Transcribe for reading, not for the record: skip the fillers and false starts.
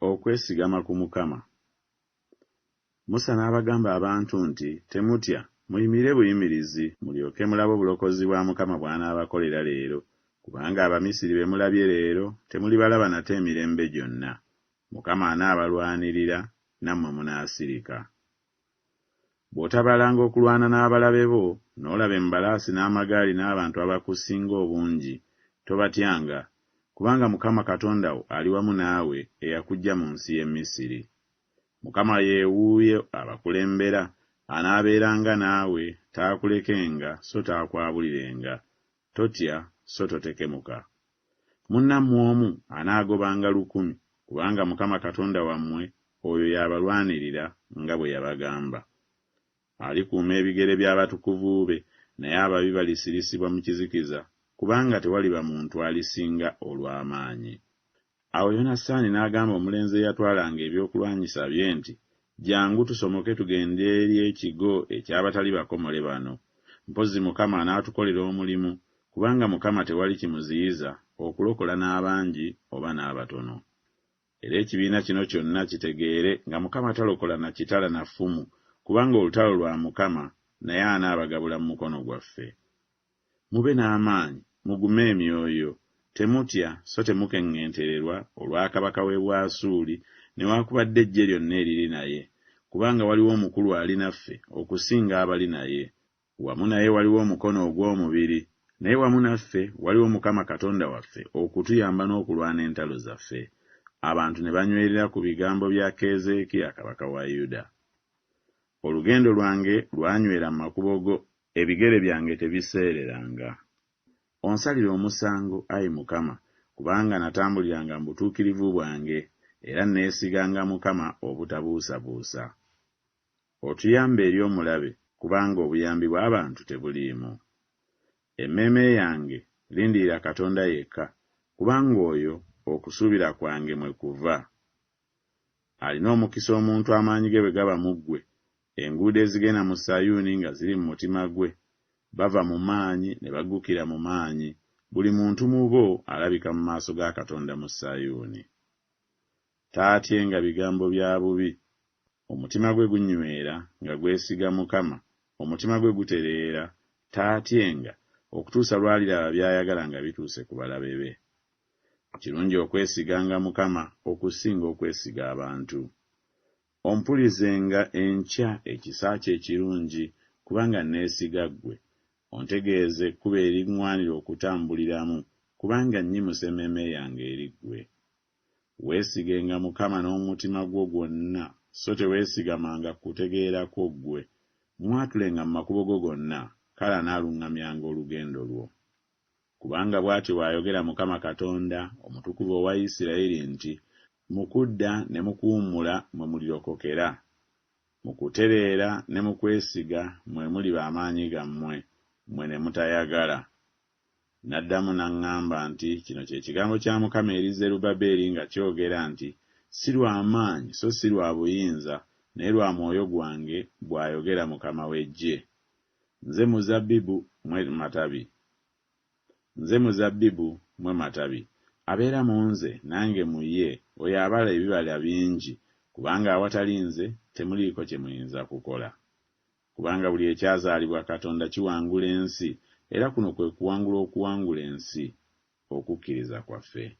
Okwesigama ku Mukama. Musa n'abagamba abantu nti, temutya, muyimire buyimirizi, mulyoke mulabe obulokozi bwa Mukama bw'anaabakolera leero, kubanga Abamisiri be mulabye leero temulibalaba nate emirembe gyonna. Mukama anaabalwanirira, nammwe munaasirika. Bw'otabalanga okulwana n'abalabe bo, n'olaba embalaasi n'amagaali n'abantu abakusinga obungi, tobatyanga, kubanga Mukama Katonda wo ali wamu naawe eyakuggya mu nsi y'e Misiri. Mukama yeewuuye abakulembera, anaabeeranga naawe, taakulekenga so taakwabulirenga. Totya so totekemuka. Munnammwe omu anaagobanga 1,000, kubanga Mukama Katonda wammwe oyo y'abalwanirira nga bwe yabagamba. Alikuuma ebigere by'abatukuvu be, naye ababi balisirisibwa mu kizikiza, kubanga tewaliba muntu alisinga olw'amaanyi. Awo Yonasaani n'agamba omulenzi eyatwalanga ebyokulwanyisa bye nti, jangu tusomoke tugende eri ekigo eky'abatali bakomole bano. Mpozzi Mukama anaatukolera omulimu, kubanga Mukama tewali kimuziyiza okulokola n'abangi oba n'abatono. Era ekibiina kino kyonna kitegeere nga Mukama talokola na kitala na ffumu, kubanga olutalo lwa Mukama naye anaabagabula mu mukono gwaffe. Mube n'amaanyi, mugume emyoyo, temutya so temukeŋŋentererwa olwa kabaka w'e Bwasuli newaakubadde eggye lyonna eriri naye, kubanga waliwo omukulu ali naffe okusinga abali naye. Wamu naye waliwo omukono ogw'omubiri, naye wamu naffe waliwo Mukama Katonda waffe okutuyamba n'okulwana entalo zaffe. Abantu ne banywerera ku bigambo bya Keezeekiya kabaka wa Yuda. Olugendo lwange lwanywera mu makubo go, ebigere byange tebiseereranga. Onsalire omusango, Ayi Mukama, kubanga natambuliranga mu butuukirivu bwange, era neesiganga Mukama obutabuusabuusa. Otuyambe eri omulabe, kubanga obuyambi bw'abantu tebuliimu. Emmeeme yange lindirira Katonda yekka, kubanga oyo okusuubira kwange mwe kuva. Alina omukisa omuntu amaanyi ge bwe gaba mu ggwe, enguudo ezigenda mu Sayuuni nga ziri mu mutima gwe, bava mu maanyi ne baggukira mu maanyi, buli muntu mu bo alabika mu maaso ga Katonda mu Sayuuni. Taatyenga bigambo bya bubi, omutima gwe gunywera nga gwesiga Mukama, omutima gwe gutereera, taatyenga okutuusa lw'aliraba by'ayagala nga bituuse ku balabe be. Kirungi okwesiganga Mukama okusinga okwesiga abantu. Ompulizenga enkya ekisa kye ekirungi, kubanga neesiga ggwe. Ontegeeze ekkubo eriŋŋwanira okutambuliramu, kubanga nnyimusa emmeeme yange eri ggwe. Weesigenga Mukama n'omutima gwo gwonna, so teweesigamanga kutegeerako ggwe. Mwatulenga mu makubo go gonna, kale anaaluŋŋamyanga olugendo lwo. Kubanga bw'atyo bw'ayogera Mukama Katonda, Omutukuvu owa Isirayiri nti, mu kudda ne mu kuwummula mwe mulirokokera, mu kutereera ne mu kwesiga mwe muliba amaanyi gammwe, mmwe ne mutayagala. N'addamu n'aŋŋamba nti, kino kye kigambo kya Mukama eri Zerubbaberi nga kyogera nti, si lwa maanyi so si lwa buyinza, naye lwa mwoyo gwange, bw'ayogera Mukama w'eggye. Nze muzabbibu mwe matabi. Nze muzabbibu mwe matabi. Abeera mu nze nange mu ye, oyo abala ebibala bingi, kubanga awatali nze temuliiko kye muyinza kukola. Kubanga buli ekyazaalibwa Katonda kiwangula ensi, era kuno kwe kuwangula okuwangula ensi, okukkiriza kwaffe.